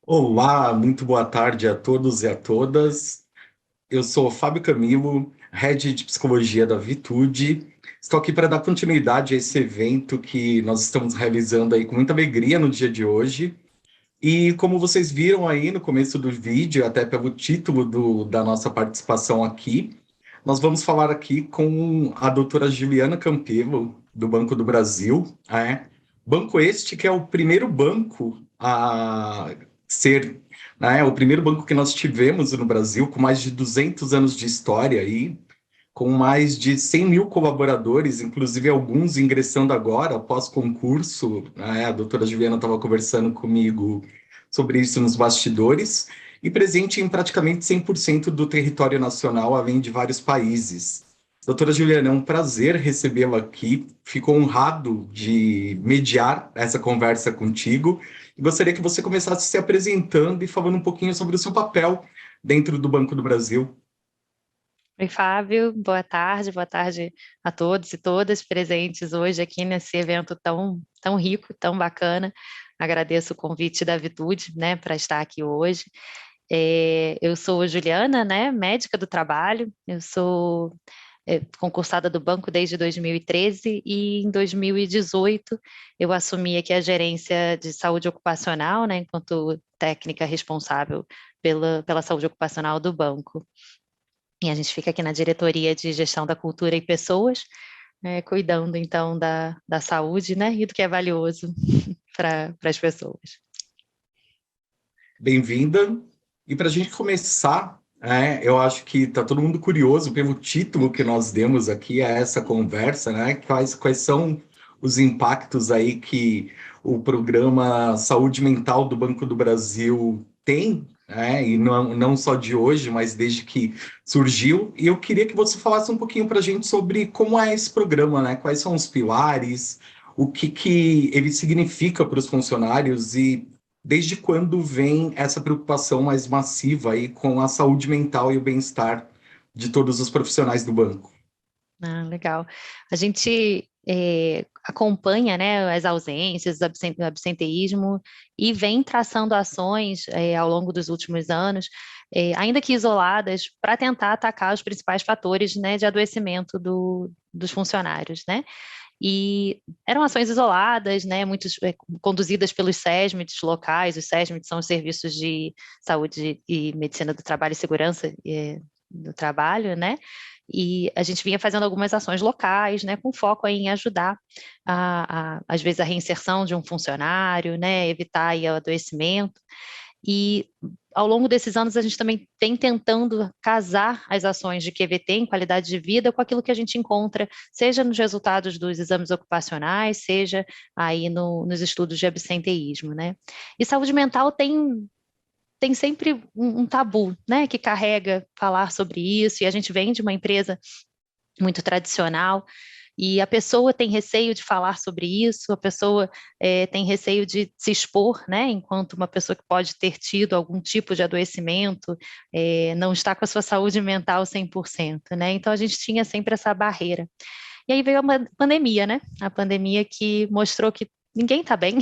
Olá, muito boa tarde a todos e a todas. Eu sou Fábio Camilo, Head de Psicologia da Vitude. Estou aqui para dar continuidade a esse evento que nós estamos realizando aí com muita alegria no dia de hoje. E como vocês viram aí no começo do vídeo, até pelo título da nossa participação aqui, nós vamos falar aqui com a doutora Juliana Campelo, do Banco do Brasil. Banco este que é o primeiro banco a ser, né, o primeiro banco que nós tivemos no Brasil, com mais de 200 anos de história aí, com mais de 100 mil colaboradores, inclusive alguns ingressando agora, após concurso, né? A doutora Juliana estava conversando comigo sobre isso nos bastidores, e presente em praticamente 100% do território nacional, além de vários países. Doutora Juliana, é um prazer recebê-la aqui. Fico honrado de mediar essa conversa contigo. E gostaria que você começasse se apresentando e falando um pouquinho sobre o seu papel dentro do Banco do Brasil. Oi, Fábio, boa tarde a todos e todas presentes hoje aqui nesse evento tão rico, tão bacana. Agradeço o convite da Vitude, né, para estar aqui hoje. Eu sou Juliana, né, médica do trabalho, eu sou concursada do banco desde 2013 e em 2018 eu assumi aqui a gerência de saúde ocupacional, né, enquanto técnica responsável pela saúde ocupacional do banco. E a gente fica aqui na diretoria de gestão da cultura e pessoas, né, cuidando então da saúde, né, e do que é valioso para as pessoas. Bem-vinda. E para a gente começar, eu acho que está todo mundo curioso pelo título que nós demos aqui a essa conversa, né? Quais são os impactos aí que o programa Saúde Mental do Banco do Brasil tem, né? E não só de hoje, mas desde que surgiu. E eu queria que você falasse um pouquinho para a gente sobre como é esse programa, né? Quais são os pilares, o que ele significa para os funcionários e desde quando vem essa preocupação mais massiva aí com a saúde mental e o bem-estar de todos os profissionais do banco? Ah, legal. A gente acompanha, né, as ausências, o absenteísmo e vem traçando ações ao longo dos últimos anos, ainda que isoladas, para tentar atacar os principais fatores, né, de adoecimento dos funcionários, né? E eram ações isoladas, né, muitos conduzidas pelos SESMITs locais. Os SESMITs são os Serviços de Saúde e Medicina do Trabalho e Segurança do Trabalho, né? E a gente vinha fazendo algumas ações locais, né, com foco em ajudar, às vezes, a reinserção de um funcionário, né, evitar aí o adoecimento. E ao longo desses anos a gente também tem tentando casar as ações de QVT em qualidade de vida com aquilo que a gente encontra, seja nos resultados dos exames ocupacionais, seja aí nos estudos de absenteísmo, né? E saúde mental tem sempre um tabu, né, que carrega falar sobre isso, e a gente vem de uma empresa muito tradicional, e a pessoa tem receio de falar sobre isso, a pessoa tem receio de se expor, né, enquanto uma pessoa que pode ter tido algum tipo de adoecimento, não está com a sua saúde mental 100%, né, então a gente tinha sempre essa barreira. E aí veio a pandemia, né, a pandemia que mostrou que ninguém está bem,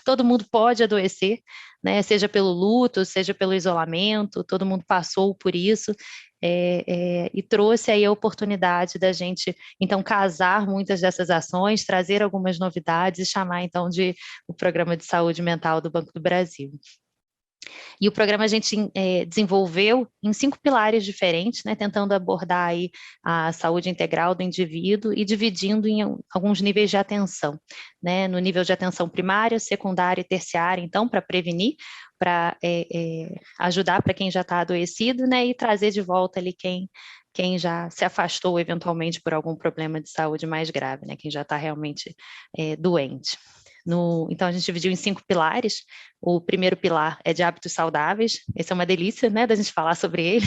todo mundo pode adoecer, né, seja pelo luto, seja pelo isolamento, todo mundo passou por isso, e trouxe aí a oportunidade da gente, então, casar muitas dessas ações, trazer algumas novidades e chamar, então, de o Programa de Saúde Mental do Banco do Brasil. E o programa a gente desenvolveu em 5 pilares diferentes, né, tentando abordar aí a saúde integral do indivíduo e dividindo em alguns níveis de atenção, né, no nível de atenção primária, secundária e terciária, então, para prevenir, para ajudar para quem já está adoecido, né, e trazer de volta ali quem já se afastou eventualmente por algum problema de saúde mais grave, né, quem já está realmente doente. Então, a gente dividiu em 5 pilares. O primeiro pilar é de hábitos saudáveis. Esse é uma delícia, né, da gente falar sobre ele.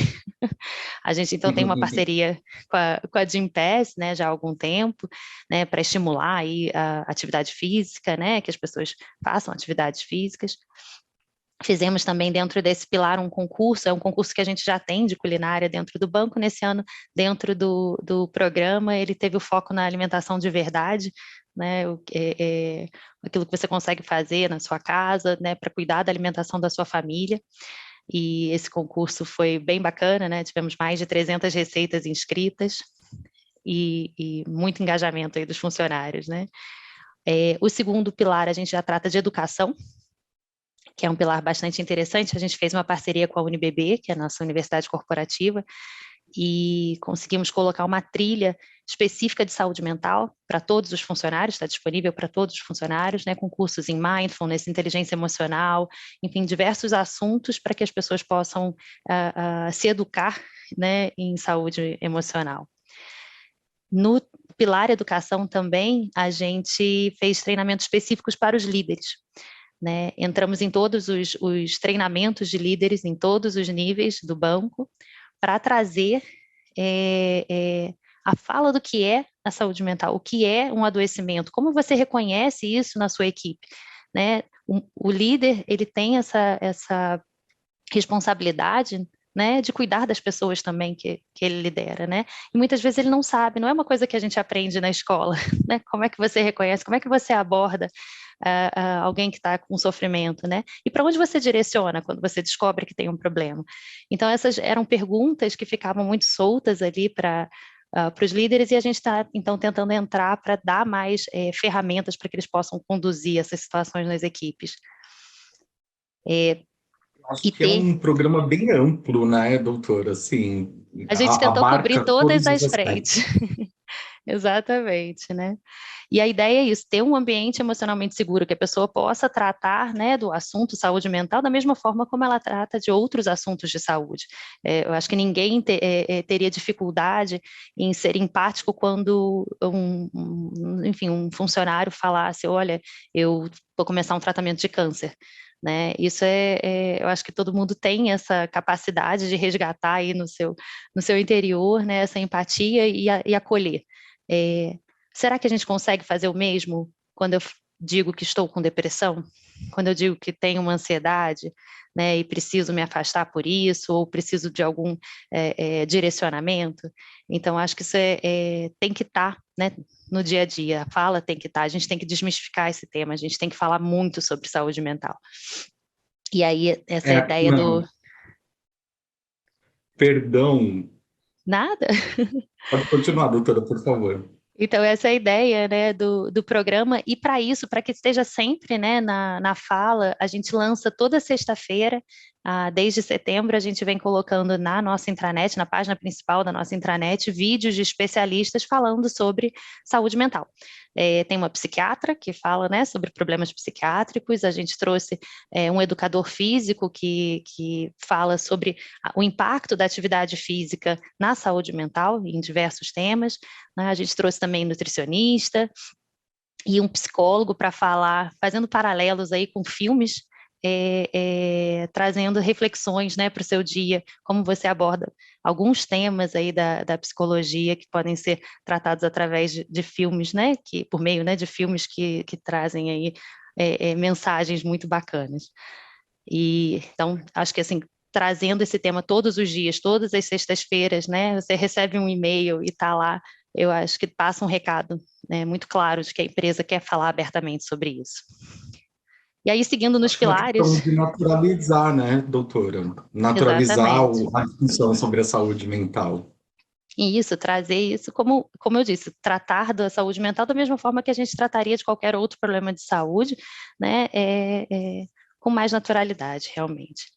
A gente, então, tem uma parceria com a Gympass, né, já há algum tempo, né, para estimular aí a atividade física, né, que as pessoas façam atividades físicas. Fizemos também dentro desse pilar um concurso, é um concurso que a gente já tem de culinária dentro do banco. Nesse ano, dentro do programa, ele teve o foco na alimentação de verdade, né, aquilo que você consegue fazer na sua casa, né, para cuidar da alimentação da sua família. E esse concurso foi bem bacana, né? Tivemos mais de 300 receitas inscritas e muito engajamento aí dos funcionários, né? O segundo pilar a gente já trata de educação, que é um pilar bastante interessante. A gente fez uma parceria com a UniBB, que é a nossa universidade corporativa, e conseguimos colocar uma trilha específica de saúde mental para todos os funcionários, está disponível para todos os funcionários, né, com cursos em mindfulness, inteligência emocional, enfim, diversos assuntos para que as pessoas possam se educar, né, em saúde emocional. No pilar educação também, a gente fez treinamentos específicos para os líderes, né? Entramos em todos os treinamentos de líderes, em todos os níveis do banco, para trazer a fala do que é a saúde mental, o que é um adoecimento, como você reconhece isso na sua equipe, né? O líder, ele tem essa responsabilidade, né, de cuidar das pessoas também que ele lidera, né? E muitas vezes ele não sabe, não é uma coisa que a gente aprende na escola, né? Como é que você reconhece, como é que você aborda alguém que está com sofrimento, né? E para onde você direciona quando você descobre que tem um problema? Então, essas eram perguntas que ficavam muito soltas ali para os líderes, e a gente está, então, tentando entrar para dar mais ferramentas para que eles possam conduzir essas situações nas equipes. Acho E que é ter um programa bem amplo, né, doutora? Assim, A gente tentou cobrir abarca todas todos os as aspectos. frentes. Exatamente, né? E a ideia é isso, ter um ambiente emocionalmente seguro, que a pessoa possa tratar, né, do assunto saúde mental da mesma forma como ela trata de outros assuntos de saúde. Eu acho que ninguém teria dificuldade em ser empático quando enfim, um funcionário falasse, olha, eu vou começar um tratamento de câncer. Né? Isso eu acho que todo mundo tem essa capacidade de resgatar aí no seu interior, né, essa empatia e acolher. Será que a gente consegue fazer o mesmo quando eu digo que estou com depressão? Quando eu digo que tenho uma ansiedade, né, e preciso me afastar por isso, ou preciso de algum direcionamento? Então, acho que isso tem que estar, né, no dia a dia. A fala tem que estar, a gente tem que desmistificar esse tema, a gente tem que falar muito sobre saúde mental. E aí, essa ideia Não, perdão. Nada? Pode continuar, doutora, por favor. Então, essa é a ideia, né, do programa, e para isso, para que esteja sempre, né, na fala, a gente lança toda sexta-feira, desde setembro, a gente vem colocando na nossa intranet, na página principal da nossa intranet, vídeos de especialistas falando sobre saúde mental. Tem uma psiquiatra que fala, né, sobre problemas psiquiátricos, a gente trouxe um educador físico que fala sobre o impacto da atividade física na saúde mental, em diversos temas, né? A gente trouxe também nutricionista e um psicólogo para falar, fazendo paralelos aí com filmes, trazendo reflexões, né, para o seu dia, como você aborda alguns temas aí da psicologia que podem ser tratados através de filmes, né, que por meio, né, de filmes que trazem aí mensagens muito bacanas. E então acho que assim, trazendo esse tema todos os dias, todas as sextas-feiras, né? Você recebe um e-mail e está lá, eu acho que passa um recado, né, muito claro de que a empresa quer falar abertamente sobre isso. E aí, seguindo nos Acho que é uma pilares. questão de naturalizar, né, doutora? Naturalizar Exatamente. a discussão sobre a saúde mental. E isso, trazer isso, como eu disse, tratar da saúde mental da mesma forma que a gente trataria de qualquer outro problema de saúde, né? Com mais naturalidade, realmente.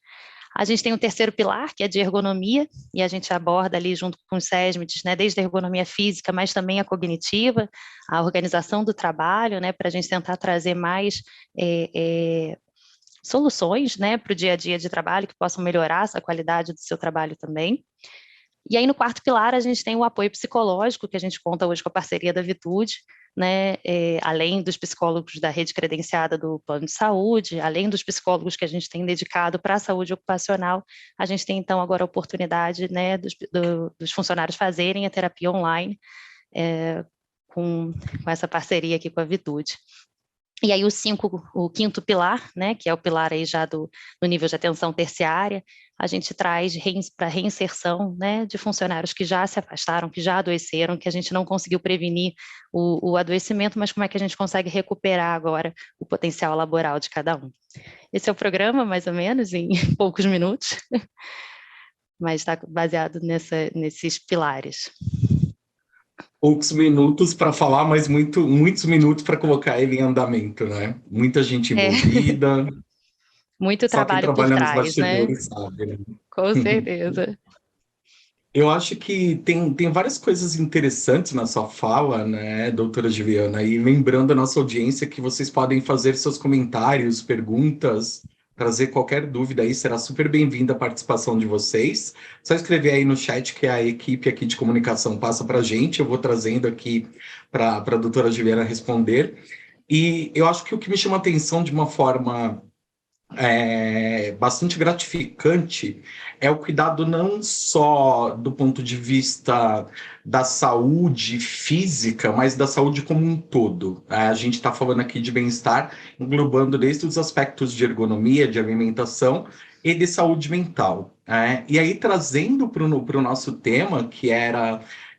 A gente tem o terceiro pilar, que é de ergonomia, e a gente aborda ali junto com os SESMITs, né, desde a ergonomia física, mas também a cognitiva, a organização do trabalho, né, para a gente tentar trazer mais soluções, né, para o dia a dia de trabalho que possam melhorar essa qualidade do seu trabalho também. E aí, no quarto pilar, a gente tem o apoio psicológico, que a gente conta hoje com a parceria da Vitude, né? Além dos psicólogos da rede credenciada do plano de saúde, além dos psicólogos que a gente tem dedicado para a saúde ocupacional, a gente tem, então, agora a oportunidade, né, dos funcionários fazerem a terapia online com essa parceria aqui com a Vitude. E aí o quinto pilar, né, que é o pilar aí já do nível de atenção terciária, a gente traz para reinserção, né, de funcionários que já se afastaram, que já adoeceram, que a gente não conseguiu prevenir o adoecimento, mas como é que a gente consegue recuperar agora o potencial laboral de cada um. Esse é o programa, mais ou menos, em poucos minutos, mas está baseado nesses pilares. Poucos minutos para falar, mas muitos minutos para colocar ele em andamento, né? Muita gente envolvida. Muito Só quem trabalho por trabalha nos trás, né? bastidores sabe, né? Com certeza. Eu acho que tem várias coisas interessantes na sua fala, né, doutora Juliana? E lembrando a nossa audiência que vocês podem fazer seus comentários, perguntas, trazer qualquer dúvida aí, será super bem-vinda a participação de vocês. Só escrever aí no chat que a equipe aqui de comunicação passa para a gente, eu vou trazendo aqui para a doutora Juliana responder. E eu acho que o que me chama a atenção de uma forma bastante gratificante é o cuidado não só do ponto de vista da saúde física, mas da saúde como um todo. A gente está falando aqui de bem-estar, englobando desde os aspectos de ergonomia, de alimentação e de saúde mental. E aí, trazendo para o nosso tema, que é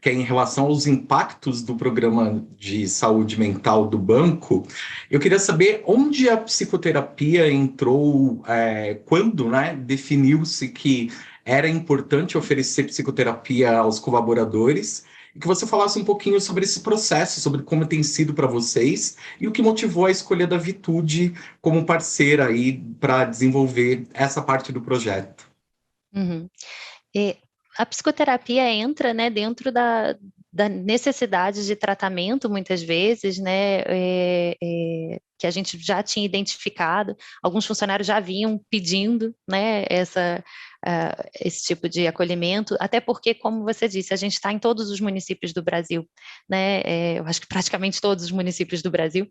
em relação aos impactos do programa de saúde mental do banco, eu queria saber onde a psicoterapia entrou, quando, né, definiu-se que era importante oferecer psicoterapia aos colaboradores, e que você falasse um pouquinho sobre esse processo, sobre como tem sido para vocês e o que motivou a escolha da Vitude como parceira aí para desenvolver essa parte do projeto. Uhum. E a psicoterapia entra, né, dentro da necessidade de tratamento, muitas vezes, né, que a gente já tinha identificado, alguns funcionários já vinham pedindo, né, esse tipo de acolhimento, até porque, como você disse, a gente está em todos os municípios do Brasil, né, eu acho que praticamente todos os municípios do Brasil,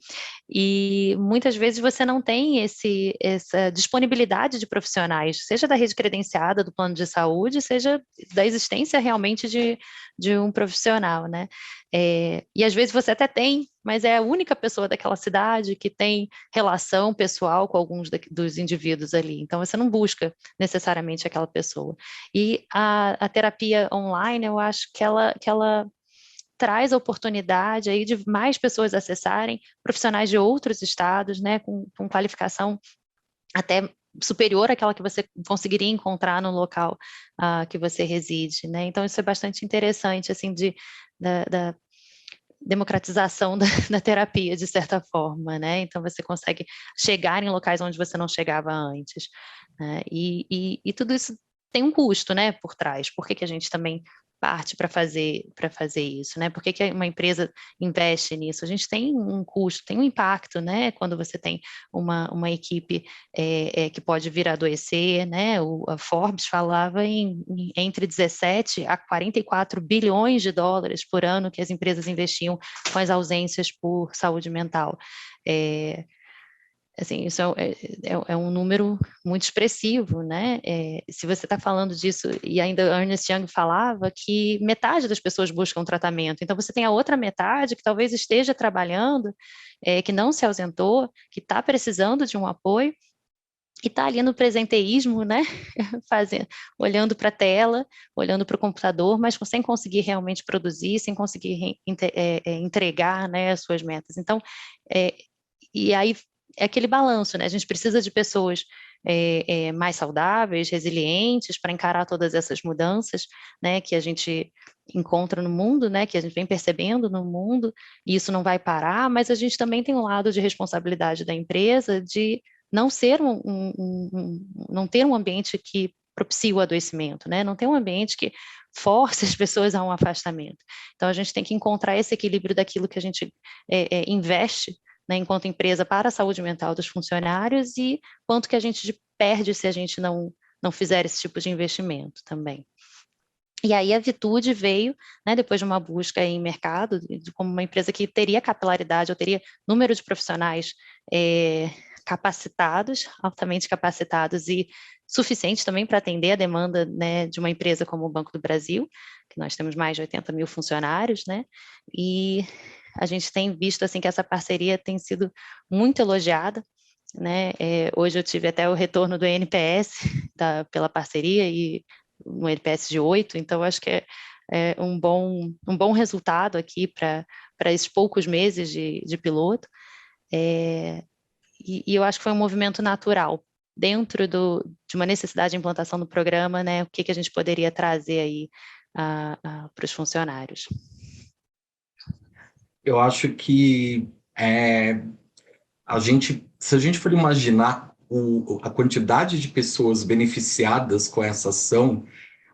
e muitas vezes você não tem essa disponibilidade de profissionais, seja da rede credenciada do plano de saúde, seja da existência realmente de um profissional, né? E às vezes você até tem, mas é a única pessoa daquela cidade que tem relação pessoal com alguns dos indivíduos ali. Então você não busca necessariamente aquela pessoa. E a terapia online, eu acho que ela traz a oportunidade aí de mais pessoas acessarem, profissionais de outros estados, né, com qualificação até superior àquela que você conseguiria encontrar no local que você reside, né? Então isso é bastante interessante, assim, da democratização da terapia, de certa forma, né? Então você consegue chegar em locais onde você não chegava antes, né? E tudo isso tem um custo, né, por trás. Por que que a gente também parte para fazer isso, né? Por que que uma empresa investe nisso? A gente tem um custo, tem um impacto, né? Quando você tem uma equipe que pode vir a adoecer, né? A Forbes falava entre 17 a 44 bilhões de dólares por ano que as empresas investiam com as ausências por saúde mental. Assim, isso é um número muito expressivo, né? Se você está falando disso, e ainda Ernest Young falava que metade das pessoas buscam tratamento, então você tem a outra metade que talvez esteja trabalhando, que não se ausentou, que está precisando de um apoio, e está ali no presenteísmo, né? Fazendo, olhando para a tela, olhando para o computador, mas sem conseguir realmente produzir, sem conseguir entregar, né, as suas metas. Então, e aí é aquele balanço, né? A gente precisa de pessoas mais saudáveis, resilientes, para encarar todas essas mudanças, né, que a gente encontra no mundo, né, que a gente vem percebendo no mundo, e isso não vai parar, mas a gente também tem um lado de responsabilidade da empresa de não ser não ter um ambiente que propicie o adoecimento, né? Não ter um ambiente que force as pessoas a um afastamento. Então a gente tem que encontrar esse equilíbrio daquilo que a gente investe, né, enquanto empresa para a saúde mental dos funcionários e quanto que a gente perde se a gente não fizer esse tipo de investimento também. E aí a Vitude veio, né, depois de uma busca em mercado, como uma empresa que teria capilaridade, ou teria número de profissionais capacitados, altamente capacitados e suficientes também para atender a demanda, né, de uma empresa como o Banco do Brasil, que nós temos mais de 80 mil funcionários, né, e a gente tem visto assim que essa parceria tem sido muito elogiada, né? Hoje eu tive até o retorno do NPS pela parceria e um NPS de 8, então acho que é um bom resultado aqui para esses poucos meses de piloto. E eu acho que foi um movimento natural dentro de uma necessidade de implantação do programa, né? O que a gente poderia trazer aí para os funcionários. Eu acho que se a gente for imaginar a quantidade de pessoas beneficiadas com essa ação,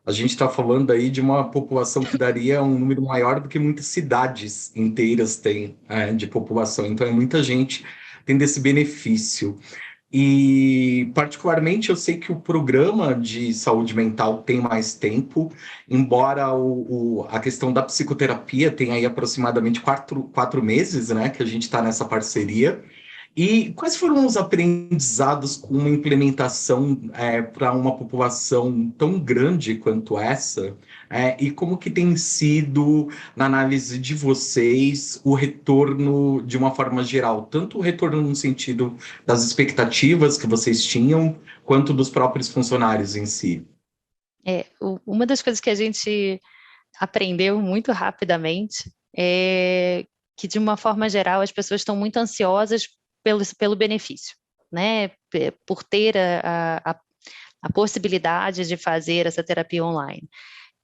a gente está falando aí de uma população que daria um número maior do que muitas cidades inteiras têm, de população. Então, é muita gente tendo esse benefício. E, particularmente, eu sei que o programa de saúde mental tem mais tempo, embora a questão da psicoterapia tenha aí aproximadamente quatro meses, né, que a gente está nessa parceria. E quais foram os aprendizados com uma implementação para uma população tão grande quanto essa? E como que tem sido, na análise de vocês, o retorno de uma forma geral? Tanto o retorno no sentido das expectativas que vocês tinham, quanto dos próprios funcionários em si? Uma das coisas que a gente aprendeu muito rapidamente é que, de uma forma geral, as pessoas estão muito ansiosas pelo benefício, né? Por ter a possibilidade de fazer essa terapia online.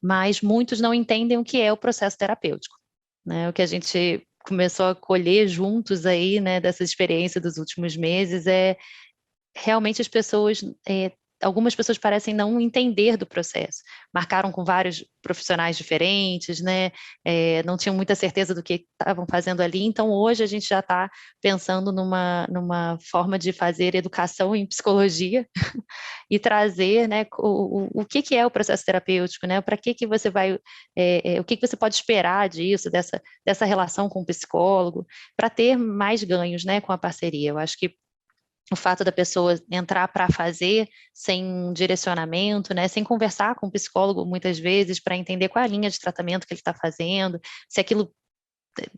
Mas muitos não entendem o que é o processo terapêutico, né? O que a gente começou a colher juntos aí, né, dessa experiência dos últimos meses realmente algumas pessoas parecem não entender do processo. Marcaram com vários profissionais diferentes, né? Não tinham muita certeza do que estavam fazendo ali. Então, hoje a gente já está pensando numa forma de fazer educação em psicologia e trazer, né, o que é o processo terapêutico, né? Para que você vai, o que você pode esperar disso, dessa relação com o psicólogo, para ter mais ganhos, né, com a parceria. Eu acho que o fato da pessoa entrar para fazer sem direcionamento, né, sem conversar com o psicólogo muitas vezes para entender qual é a linha de tratamento que ele está fazendo, se aquilo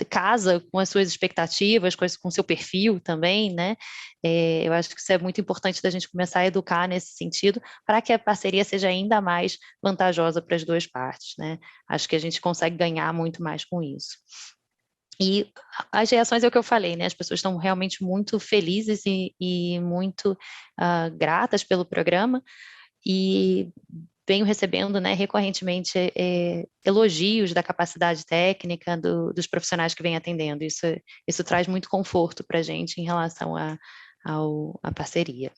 casa com as suas expectativas, com o seu perfil também, né? Eu acho que isso é muito importante da gente começar a educar nesse sentido para que a parceria seja ainda mais vantajosa para as duas partes, né? Acho que a gente consegue ganhar muito mais com isso. E as reações é o que eu falei, né? As pessoas estão realmente muito felizes e muito gratas pelo programa e venho recebendo, né, recorrentemente elogios da capacidade técnica dos profissionais que vêm atendendo. Isso traz muito conforto para a gente em relação à parceria.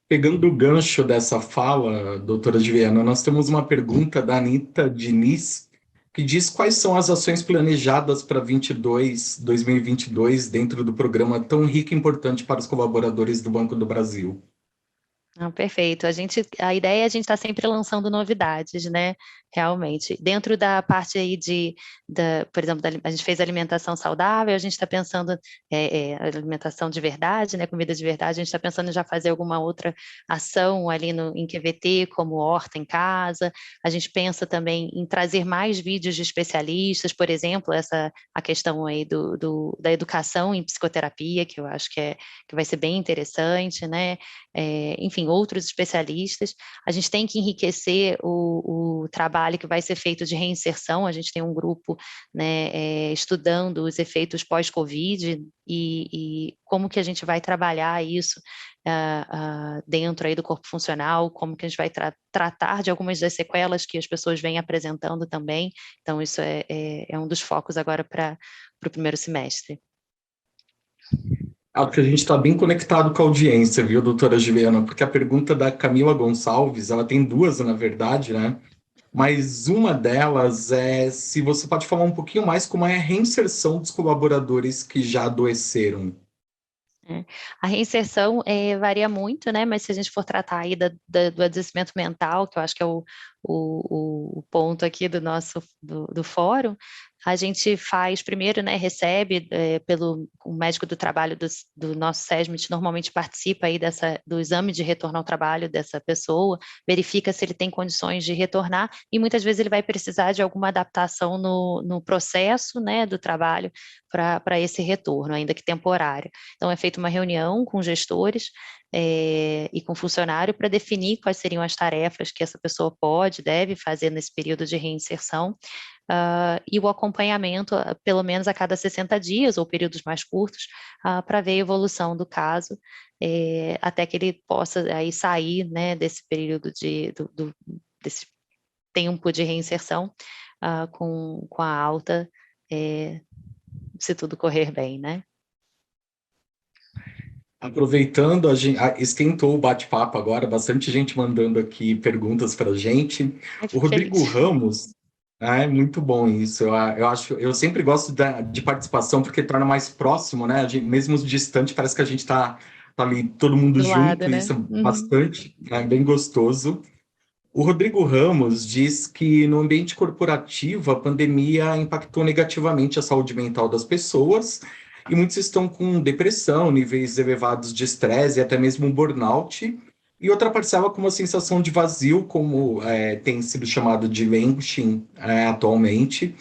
Pegando o gancho dessa fala, doutora Juliana, nós temos uma pergunta da Anitta Diniz, que diz quais são as ações planejadas para 2022 dentro do programa tão rico e importante para os colaboradores do Banco do Brasil. Não, perfeito. A ideia é a gente estar sempre lançando novidades, né? Realmente. Dentro da parte aí por exemplo, a gente fez alimentação saudável, a gente está pensando alimentação de verdade, né? Comida de verdade, a gente está pensando em já fazer alguma outra ação ali em QVT, como horta em casa. A gente pensa também em trazer mais vídeos de especialistas, por exemplo, a questão aí da educação em psicoterapia, que eu acho que vai ser bem interessante, né? Enfim, outros especialistas. A gente tem que enriquecer o trabalho que vai ser feito de reinserção. A gente tem um grupo, né, estudando os efeitos pós-Covid e como que a gente vai trabalhar isso dentro aí do corpo funcional, como que a gente vai tratar de algumas das sequelas que as pessoas vêm apresentando também. Então, isso é um dos focos agora para o primeiro semestre. Acho que a gente está bem conectado com a audiência, viu, doutora Juliana? Porque a pergunta da Camila Gonçalves, ela tem duas, na verdade, né? Mas uma delas é se você pode falar um pouquinho mais como é a reinserção dos colaboradores que já adoeceram. A reinserção varia muito, né? Mas se a gente for tratar aí do adoecimento mental, que eu acho que é o ponto aqui do nosso do fórum, a gente faz primeiro, né, recebe pelo o médico do trabalho do nosso SESMIT, normalmente participa aí do exame de retorno ao trabalho dessa pessoa, verifica se ele tem condições de retornar, e muitas vezes ele vai precisar de alguma adaptação no processo, né, do trabalho para esse retorno, ainda que temporário. Então, é feita uma reunião com gestores e com funcionário para definir quais seriam as tarefas que essa pessoa pode, deve fazer nesse período de reinserção, e o acompanhamento, pelo menos a cada 60 dias, ou períodos mais curtos, para ver a evolução do caso, até que ele possa aí sair, né, desse período desse tempo de reinserção, com a alta, se tudo correr bem, né? Aproveitando, a gente esquentou o bate-papo agora, bastante gente mandando aqui perguntas para a gente. Ai, O fico Rodrigo feliz. Ramos, é muito bom isso. Eu acho, eu sempre gosto de participação porque torna mais próximo, né? Mesmo distante, parece que a gente tá ali todo mundo Do lado, junto, e né? isso é Uhum. bastante, é bem gostoso. O Rodrigo Ramos diz que no ambiente corporativo a pandemia impactou negativamente a saúde mental das pessoas e muitos estão com depressão, níveis elevados de estresse e até mesmo um burnout. E outra parcela com uma sensação de vazio, como tem sido chamado de languishing atualmente.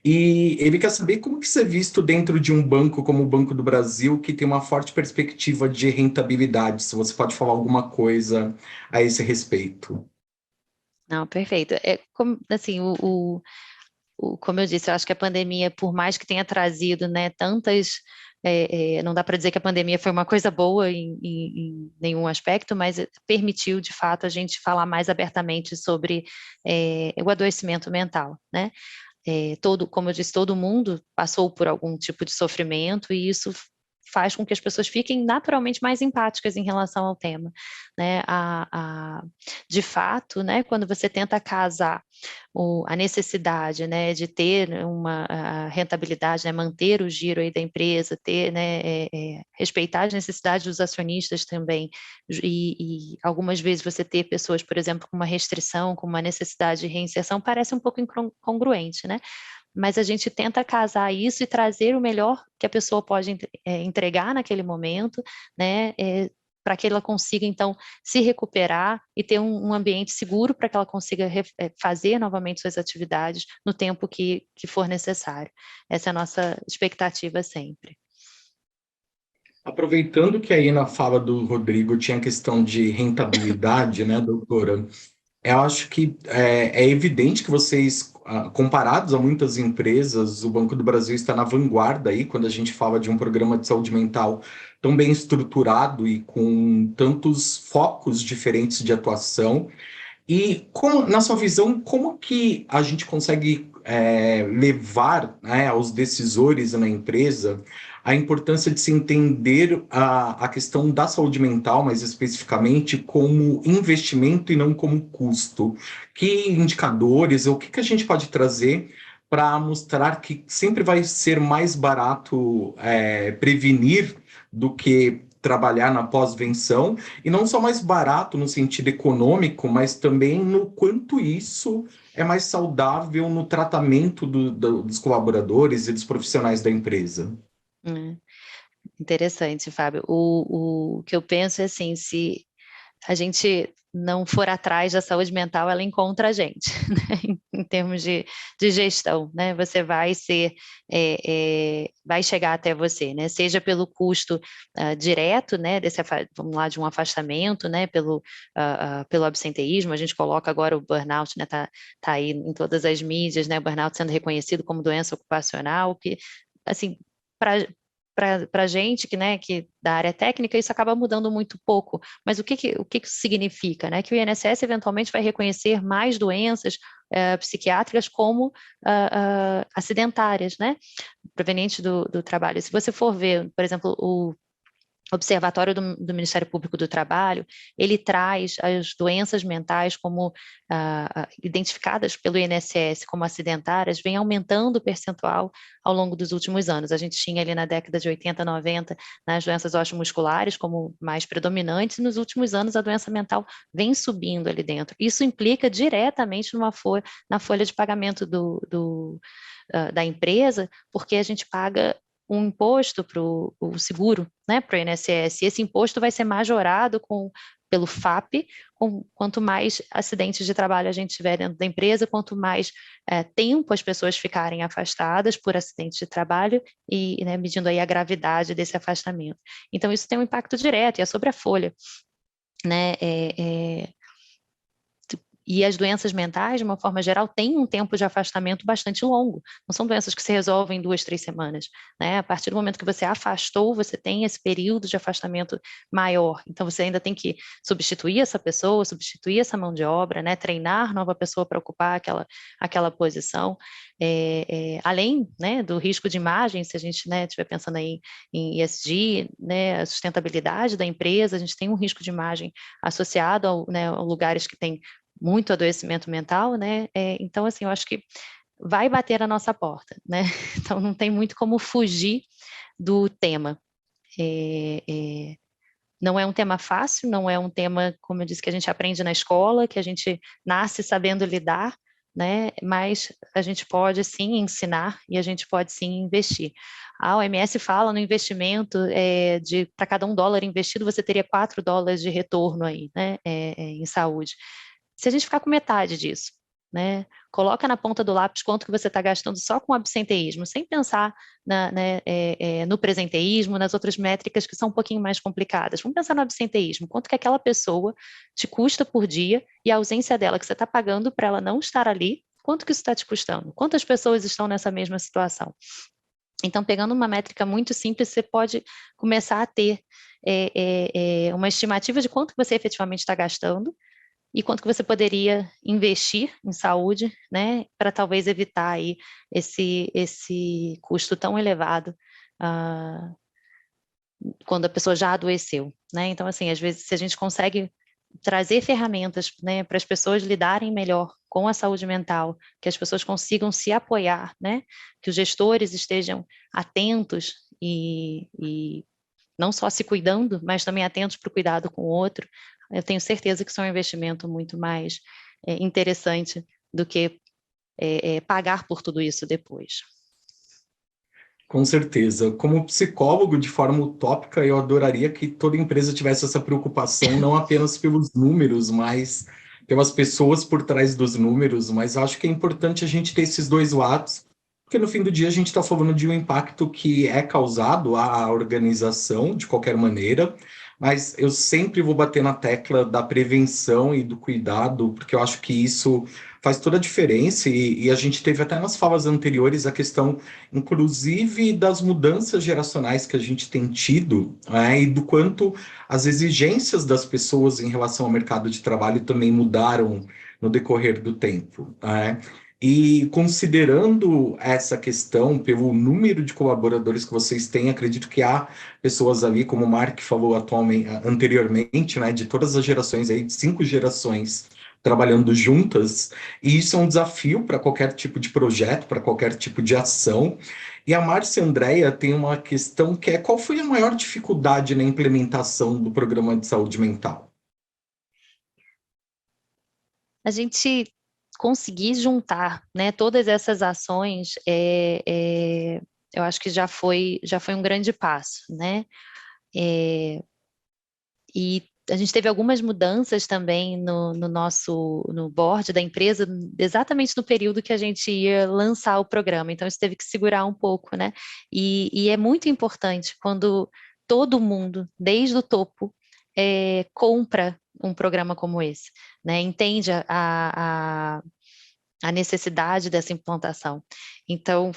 E ele quer saber como que isso é visto dentro de um banco como o Banco do Brasil, que tem uma forte perspectiva de rentabilidade. Se você pode falar alguma coisa a esse respeito. Não, perfeito. Como, assim, como eu disse, eu acho que a pandemia, por mais que tenha trazido, né, não dá para dizer que a pandemia foi uma coisa boa em nenhum aspecto, mas permitiu, de fato, a gente falar mais abertamente sobre o adoecimento mental, né? Como eu disse, todo mundo passou por algum tipo de sofrimento e isso faz com que as pessoas fiquem naturalmente mais empáticas em relação ao tema, né? De fato, né, quando você tenta casar a necessidade, né, de ter uma rentabilidade, né, manter o giro aí da empresa, ter, né, respeitar as necessidades dos acionistas também, e algumas vezes você ter pessoas, por exemplo, com uma restrição, com uma necessidade de reinserção, parece um pouco incongruente, né? Mas a gente tenta casar isso e trazer o melhor que a pessoa pode entregar naquele momento, né, para que ela consiga, então, se recuperar e ter um ambiente seguro para que ela consiga fazer novamente suas atividades no tempo que for necessário. Essa é a nossa expectativa sempre. Aproveitando que aí na fala do Rodrigo tinha a questão de rentabilidade, né, doutora? Eu acho que é evidente que vocês, comparados a muitas empresas, o Banco do Brasil está na vanguarda aí, quando a gente fala de um programa de saúde mental tão bem estruturado e com tantos focos diferentes de atuação. E na sua visão, como que a gente consegue levar, né, aos decisores na empresa a importância de se entender a questão da saúde mental, mais especificamente, como investimento e não como custo? Que indicadores, ou o que que a gente pode trazer para mostrar que sempre vai ser mais barato prevenir do que trabalhar na pós-venção? E não só mais barato no sentido econômico, mas também no quanto isso é mais saudável no tratamento dos colaboradores e dos profissionais da empresa. Hum, Interessante, Fábio. O que eu penso é assim, se a gente não for atrás da saúde mental, ela encontra a gente, né? Em termos de gestão, né? Você vai vai chegar até você, né? Seja pelo custo direto, né? Vamos lá, de um afastamento, né? Pelo absenteísmo, a gente coloca agora o burnout, né? Tá aí em todas as mídias, né? O burnout sendo reconhecido como doença ocupacional, que, assim, para a gente né, que da área técnica, isso acaba mudando muito pouco. Mas o que isso significa? Né? Que o INSS eventualmente vai reconhecer mais doenças psiquiátricas como acidentárias, né? Provenientes do trabalho. Se você for ver, por exemplo, Observatório do Ministério Público do Trabalho, ele traz as doenças mentais como identificadas pelo INSS como acidentárias, vem aumentando o percentual ao longo dos últimos anos. A gente tinha ali na década de 80, 90, nas doenças osteomusculares como mais predominantes, e nos últimos anos a doença mental vem subindo ali dentro. Isso implica diretamente na folha de pagamento da empresa, porque a gente paga um imposto para o seguro, né, para o INSS, e esse imposto vai ser majorado pelo FAP, quanto mais acidentes de trabalho a gente tiver dentro da empresa, quanto mais tempo as pessoas ficarem afastadas por acidentes de trabalho e, né, medindo aí a gravidade desse afastamento. Então, isso tem um impacto direto, e é sobre a folha, né, e as doenças mentais, de uma forma geral, têm um tempo de afastamento bastante longo. Não são doenças que se resolvem em 2, 3 semanas, né? A partir do momento que você afastou, você tem esse período de afastamento maior. Então, você ainda tem que substituir essa pessoa, substituir essa mão de obra, né? Treinar nova pessoa para ocupar aquela posição. Além, né, do risco de imagem, se a gente, né, estiver pensando aí em ESG, né, a sustentabilidade da empresa, a gente tem um risco de imagem associado né, a lugares que têm muito adoecimento mental, né? Então, assim, eu acho que vai bater na nossa porta, né? Então, não tem muito como fugir do tema. Não é um tema fácil, não é um tema, como eu disse, que a gente aprende na escola, que a gente nasce sabendo lidar, né? Mas a gente pode sim ensinar e a gente pode sim investir. A OMS fala no investimento para cada $1 investido, você teria $4 de retorno aí, né? Em saúde. Se a gente ficar com metade disso, né, coloca na ponta do lápis quanto que você está gastando só com absenteísmo, sem pensar no presenteísmo, nas outras métricas que são um pouquinho mais complicadas. Vamos pensar no absenteísmo, quanto que aquela pessoa te custa por dia e a ausência dela que você está pagando para ela não estar ali, quanto que isso está te custando? Quantas pessoas estão nessa mesma situação? Então, pegando uma métrica muito simples, você pode começar a ter uma estimativa de quanto que você efetivamente está gastando e quanto que você poderia investir em saúde, né, para talvez evitar aí esse custo tão elevado quando a pessoa já adoeceu, né? Então, assim, às vezes, se a gente consegue trazer ferramentas, né, para as pessoas lidarem melhor com a saúde mental, que as pessoas consigam se apoiar, né, que os gestores estejam atentos e não só se cuidando, mas também atentos para o cuidado com o outro, eu tenho certeza que isso é um investimento muito mais interessante do que pagar por tudo isso depois. Com certeza. Como psicólogo, de forma utópica, eu adoraria que toda empresa tivesse essa preocupação, não apenas pelos números, mas pelas pessoas por trás dos números. Mas acho que é importante a gente ter esses dois lados, porque no fim do dia a gente está falando de um impacto que é causado à organização, de qualquer maneira, mas eu sempre vou bater na tecla da prevenção e do cuidado, porque eu acho que isso faz toda a diferença, e a gente teve até nas falas anteriores a questão inclusive das mudanças geracionais que a gente tem tido, né, e do quanto as exigências das pessoas em relação ao mercado de trabalho também mudaram no decorrer do tempo, né? E considerando essa questão, pelo número de colaboradores que vocês têm, acredito que há pessoas ali, como o Mark falou anteriormente, né, de todas as gerações aí, de 5 gerações trabalhando juntas, e isso é um desafio para qualquer tipo de projeto, para qualquer tipo de ação. E a Márcia Andréia tem uma questão que é: qual foi a maior dificuldade na implementação do programa de saúde mental? A gente conseguir juntar, né, todas essas ações, eu acho que já foi um grande passo, né? E a gente teve algumas mudanças também no board da empresa, exatamente no período que a gente ia lançar o programa. Então, isso teve que segurar um pouco, né? E é muito importante quando todo mundo, desde o topo, compra um programa como esse, né? Entende a necessidade dessa implantação. Então,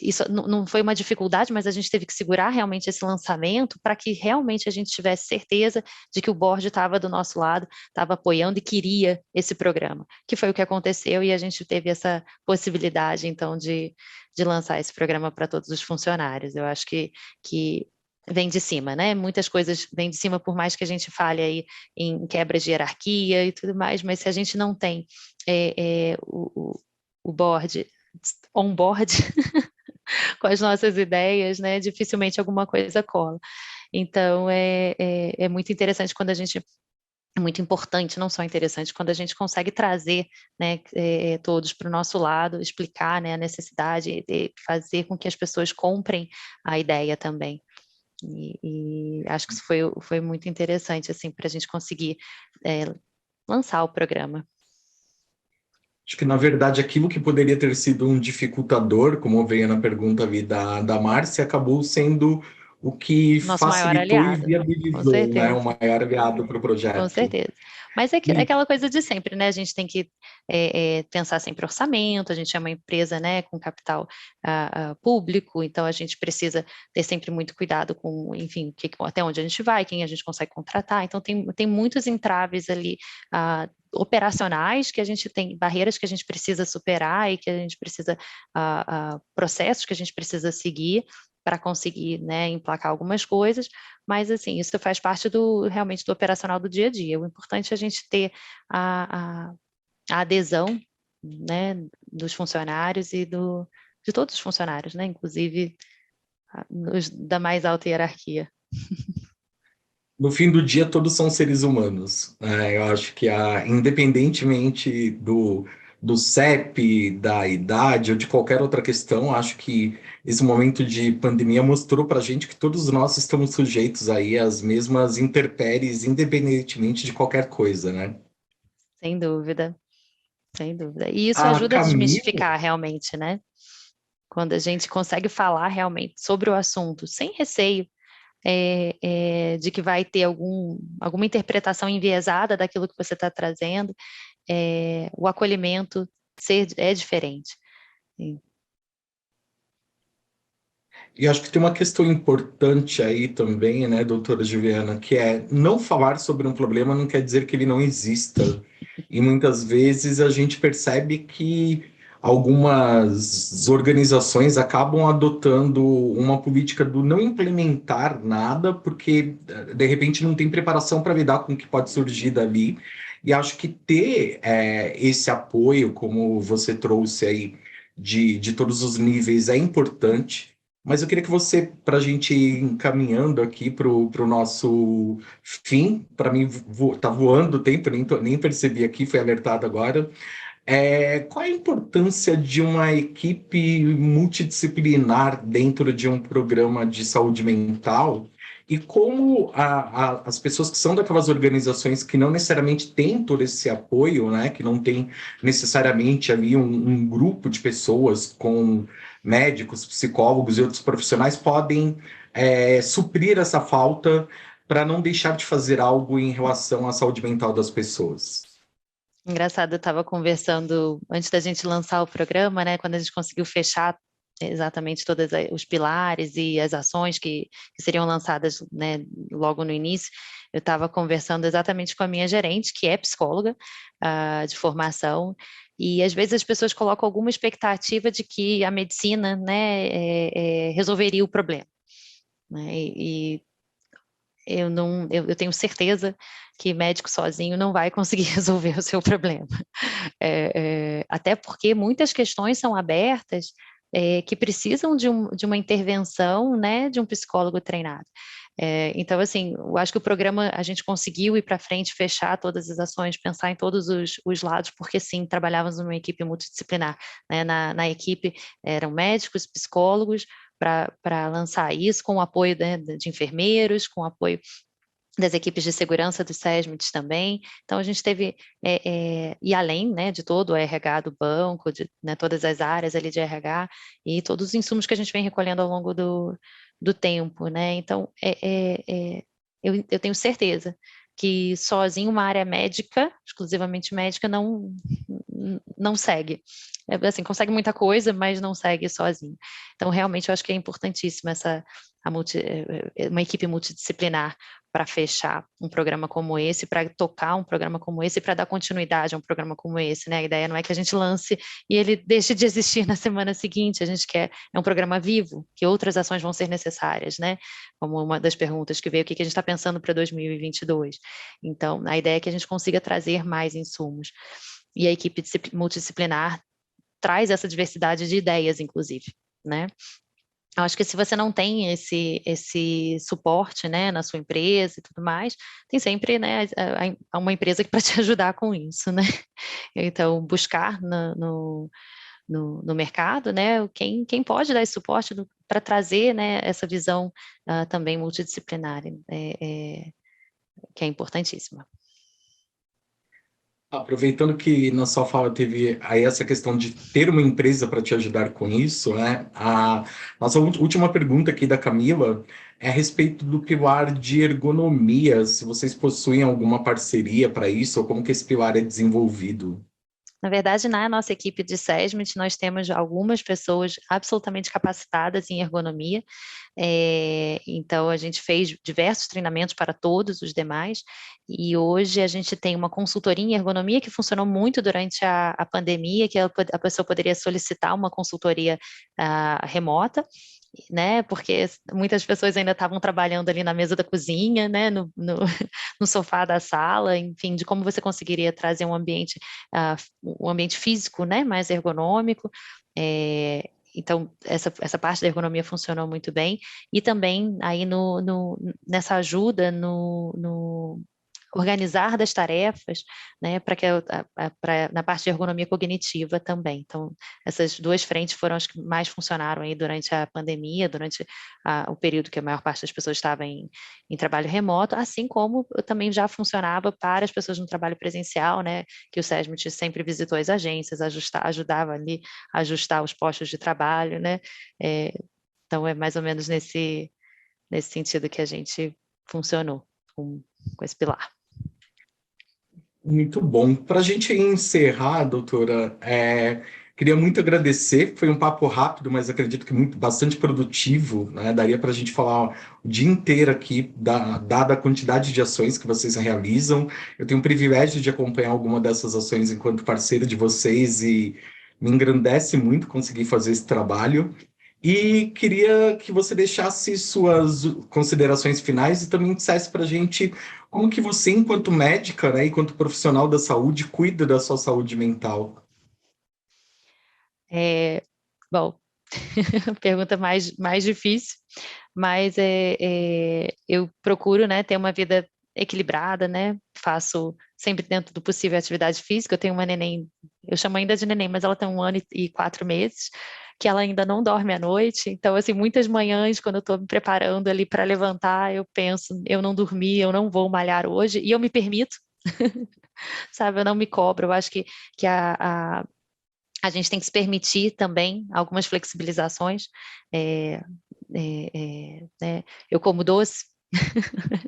isso não foi uma dificuldade, mas a gente teve que segurar realmente esse lançamento para que realmente a gente tivesse certeza de que o board estava do nosso lado, estava apoiando e queria esse programa, que foi o que aconteceu, e a gente teve essa possibilidade, então, de lançar esse programa para todos os funcionários. Eu acho que vem de cima, né? Muitas coisas vêm de cima, por mais que a gente fale aí em quebras de hierarquia e tudo mais, mas se a gente não tem o board, on-board, com as nossas ideias, né? Dificilmente alguma coisa cola. Então, é muito interessante quando a gente é muito importante, não só interessante, quando a gente consegue trazer, né, todos para o nosso lado, explicar, né, a necessidade de fazer com que as pessoas comprem a ideia também. E acho que isso foi muito interessante, assim, para a gente conseguir lançar o programa. Acho que, na verdade, aquilo que poderia ter sido um dificultador, como veio na pergunta ali da Márcia, acabou sendo o que Nosso maior facilitou e aliado, com viabilizou, né, certeza. o maior aliado para o Com projeto. certeza. Mas é E aquela coisa de sempre, né? A gente tem que pensar sempre orçamento, a gente é uma empresa, né, com capital público, então a gente precisa ter sempre muito cuidado com, enfim, até onde a gente vai, quem a gente consegue contratar. Então tem muitos entraves ali operacionais que a gente tem, barreiras que a gente precisa superar e que a gente precisa, processos que a gente precisa seguir para conseguir, né, emplacar algumas coisas, mas assim, isso faz parte realmente do operacional do dia a dia. O importante é a gente ter a adesão, né, dos funcionários de todos os funcionários, né, inclusive os da mais alta hierarquia. no fim do dia, todos são seres humanos, né? Eu acho que, independentemente do CEP, da idade ou de qualquer outra questão, acho que esse momento de pandemia mostrou para a gente que todos nós estamos sujeitos aí às mesmas intempéries, independentemente de qualquer coisa, né? Sem dúvida, sem dúvida. E isso A ajuda a Camila, desmistificar realmente, né? Quando a gente consegue falar realmente sobre o assunto, sem receio, de que vai ter alguma interpretação enviesada daquilo que você está trazendo, o acolhimento é diferente. e acho que tem uma questão importante aí também, né, doutora Juliana, que é não falar sobre um problema não quer dizer que ele não exista. E muitas vezes a gente percebe que algumas organizações acabam adotando uma política do não implementar nada, porque de repente não tem preparação para lidar com o que pode surgir dali. E acho que ter esse apoio, como você trouxe aí, de todos os níveis, é importante. Mas eu queria que você, para a gente ir encaminhando aqui para o nosso fim, para mim tá voando o tempo, nem percebi aqui, foi alertado agora. Qual a importância de uma equipe multidisciplinar dentro de um programa de saúde mental? E como as pessoas que são daquelas organizações que não necessariamente têm todo esse apoio, né, que não tem necessariamente ali um grupo de pessoas com médicos, psicólogos e outros profissionais, podem suprir essa falta para não deixar de fazer algo em relação à saúde mental das pessoas? Engraçado, eu estava conversando antes da gente lançar o programa, né, quando a gente conseguiu fechar exatamente todos os pilares e as ações que seriam lançadas, né, logo no início, eu estava conversando exatamente com a minha gerente, que é psicóloga de formação, e às vezes as pessoas colocam alguma expectativa de que a medicina, né, resolveria o problema, né, e eu não, eu tenho certeza que médico sozinho não vai conseguir resolver o seu problema. Até porque muitas questões são abertas que precisam de uma intervenção, né, de um psicólogo treinado. Então, assim, eu acho que o programa a gente conseguiu ir para frente, fechar todas as ações, pensar em todos os lados, porque sim, trabalhávamos numa equipe multidisciplinar. Né? Na equipe eram médicos, psicólogos, para lançar isso, com o apoio, né, de enfermeiros, com o apoio das equipes de segurança dos SESMITs também. Então, a gente teve, e além, né, de todo o RH do banco, de, né, todas as áreas ali de RH, e todos os insumos que a gente vem recolhendo ao longo do tempo, né? Então, eu tenho certeza que sozinho uma área médica, exclusivamente médica, não segue. Assim, consegue muita coisa, mas não segue sozinho. Então, realmente, eu acho que é importantíssimo uma equipe multidisciplinar para fechar um programa como esse, para tocar um programa como esse, para dar continuidade a um programa como esse, né? A ideia não é que a gente lance e ele deixe de existir na semana seguinte, a gente quer, é um programa vivo, que outras ações vão ser necessárias, né? Como uma das perguntas que veio, o que a gente está pensando para 2022. Então, a ideia é que a gente consiga trazer mais insumos. E a equipe multidisciplinar traz essa diversidade de ideias, inclusive, né? Eu acho que se você não tem esse suporte, né, na sua empresa e tudo mais, tem sempre, né, uma empresa para te ajudar com isso, né? Então, buscar no mercado, né, quem pode dar esse suporte para trazer, né, essa visão também multidisciplinar, que é importantíssima. Aproveitando que na sua fala teve aí essa questão de ter uma empresa para te ajudar com isso, né? A nossa última pergunta aqui da Camila é a respeito do pilar de ergonomia, se vocês possuem alguma parceria para isso, ou como que esse pilar é desenvolvido. Na verdade, na nossa equipe de SESMIT, nós temos algumas pessoas absolutamente capacitadas em ergonomia, então a gente fez diversos treinamentos para todos os demais, e hoje a gente tem uma consultoria em ergonomia que funcionou muito durante a pandemia, que a pessoa poderia solicitar uma consultoria remota, né, porque muitas pessoas ainda estavam trabalhando ali na mesa da cozinha, né, no sofá da sala, enfim, de como você conseguiria trazer um ambiente físico, né, mais ergonômico. Então, essa parte da ergonomia funcionou muito bem, e também aí nessa ajuda no organizar das tarefas, né, para que na parte de ergonomia cognitiva também. Então, essas duas frentes foram as que mais funcionaram aí durante a pandemia, durante o período que a maior parte das pessoas estava em trabalho remoto, assim como eu também já funcionava para as pessoas no trabalho presencial, né, que o SESMIT sempre visitou as agências, ajudava ali a ajustar os postos de trabalho, né, então é mais ou menos nesse sentido que a gente funcionou com esse pilar. Muito bom. Para a gente encerrar, doutora, queria muito agradecer. Foi um papo rápido, mas acredito que bastante produtivo, né? Daria para a gente falar o dia inteiro aqui, dada a quantidade de ações que vocês realizam. Eu tenho o privilégio de acompanhar alguma dessas ações enquanto parceiro de vocês e me engrandece muito conseguir fazer esse trabalho. E queria que você deixasse suas considerações finais e também dissesse para a gente como que você, enquanto médica, né, enquanto profissional da saúde, cuida da sua saúde mental. Bom, pergunta mais difícil, mas eu procuro, né, ter uma vida equilibrada, né, faço sempre dentro do possível atividade física. Eu tenho uma neném, eu chamo ainda de neném, mas ela tem 1 ano e 4 meses, que ela ainda não dorme à noite, então, assim, muitas manhãs, quando eu estou me preparando ali para levantar, eu penso, eu não dormi, eu não vou malhar hoje, e eu me permito, sabe, eu não me cobro. Eu acho que a gente tem que se permitir também algumas flexibilizações. Né? Eu como doce,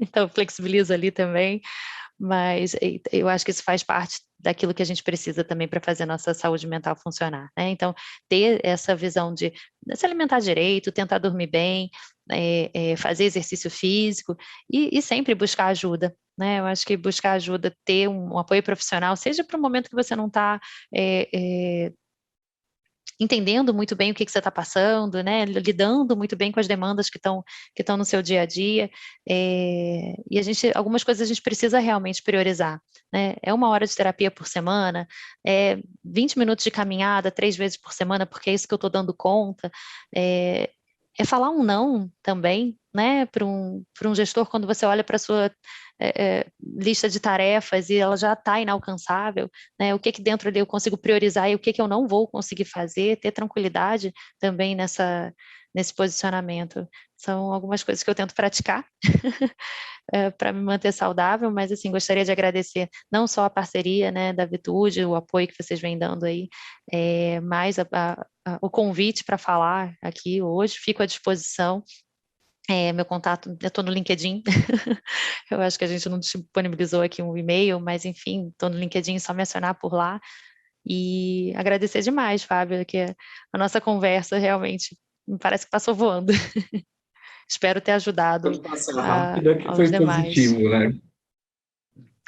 então flexibilizo ali também, mas eu acho que isso faz parte daquilo que a gente precisa também para fazer a nossa saúde mental funcionar, né? Então, ter essa visão de se alimentar direito, tentar dormir bem, fazer exercício físico e sempre buscar ajuda, né? Eu acho que buscar ajuda, ter um apoio profissional, seja para o momento que você não está entendendo muito bem o que você está passando, né? Lidando muito bem com as demandas que estão no seu dia a dia, e algumas coisas a gente precisa realmente priorizar, né? É 1 hora de terapia por semana, 20 minutos de caminhada 3 vezes por semana, porque é isso que eu estou dando conta, é falar um não também, né, para um gestor, quando você olha para a sua lista de tarefas e ela já está inalcançável, né, o que dentro ali eu consigo priorizar e o que eu não vou conseguir fazer, ter tranquilidade também nesse posicionamento. São algumas coisas que eu tento praticar para me manter saudável, mas assim, gostaria de agradecer não só a parceria, né, da Vitude, o apoio que vocês vêm dando aí, mas o convite para falar aqui hoje. Fico à disposição. Meu contato, eu estou no LinkedIn, eu acho que a gente não disponibilizou aqui um e-mail, mas enfim, estou no LinkedIn, só me acionar por lá. E agradecer demais, Fábio, que a nossa conversa realmente me parece que passou voando. espero ter ajudado Quando passa rápida, que aos foi demais, positivo, né?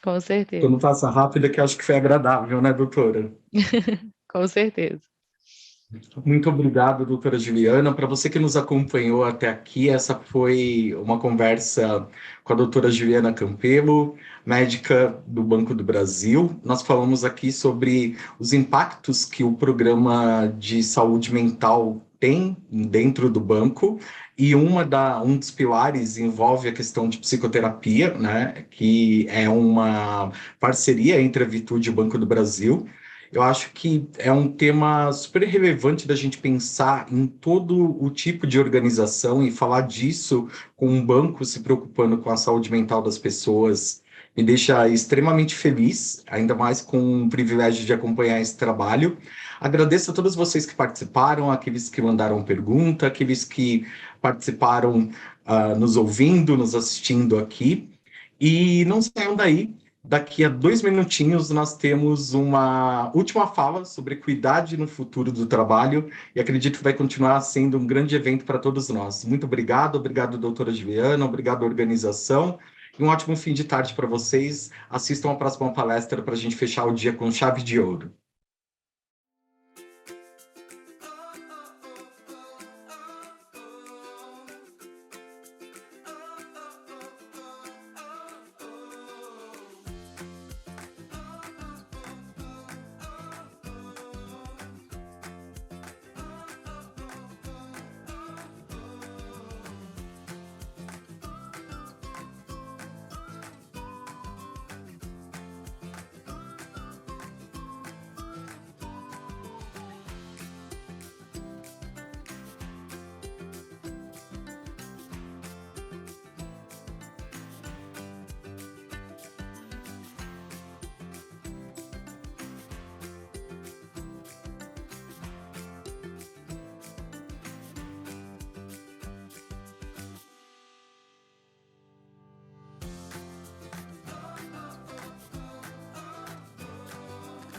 com certeza, Quando passa rápida, que acho que foi agradável, né, doutora? com certeza. Muito obrigado, doutora Juliana. Para você que nos acompanhou até aqui, essa foi uma conversa com a doutora Juliana Campelo, médica do Banco do Brasil. Nós falamos aqui sobre os impactos que o programa de saúde mental tem dentro do banco, e um dos pilares envolve a questão de psicoterapia, né, que é uma parceria entre a Vitude e o Banco do Brasil. Eu acho que é um tema super relevante da gente pensar em todo o tipo de organização e falar disso com um banco se preocupando com a saúde mental das pessoas me deixa extremamente feliz, ainda mais com o privilégio de acompanhar esse trabalho. Agradeço a todos vocês que participaram, aqueles que mandaram pergunta, aqueles que participaram nos ouvindo, nos assistindo aqui. E não saiam daí. Daqui a 2 minutinhos, nós temos uma última fala sobre equidade no futuro do trabalho e acredito que vai continuar sendo um grande evento para todos nós. Muito obrigado, doutora Juliana, obrigado, organização, e um ótimo fim de tarde para vocês. Assistam a próxima palestra para a gente fechar o dia com chave de ouro.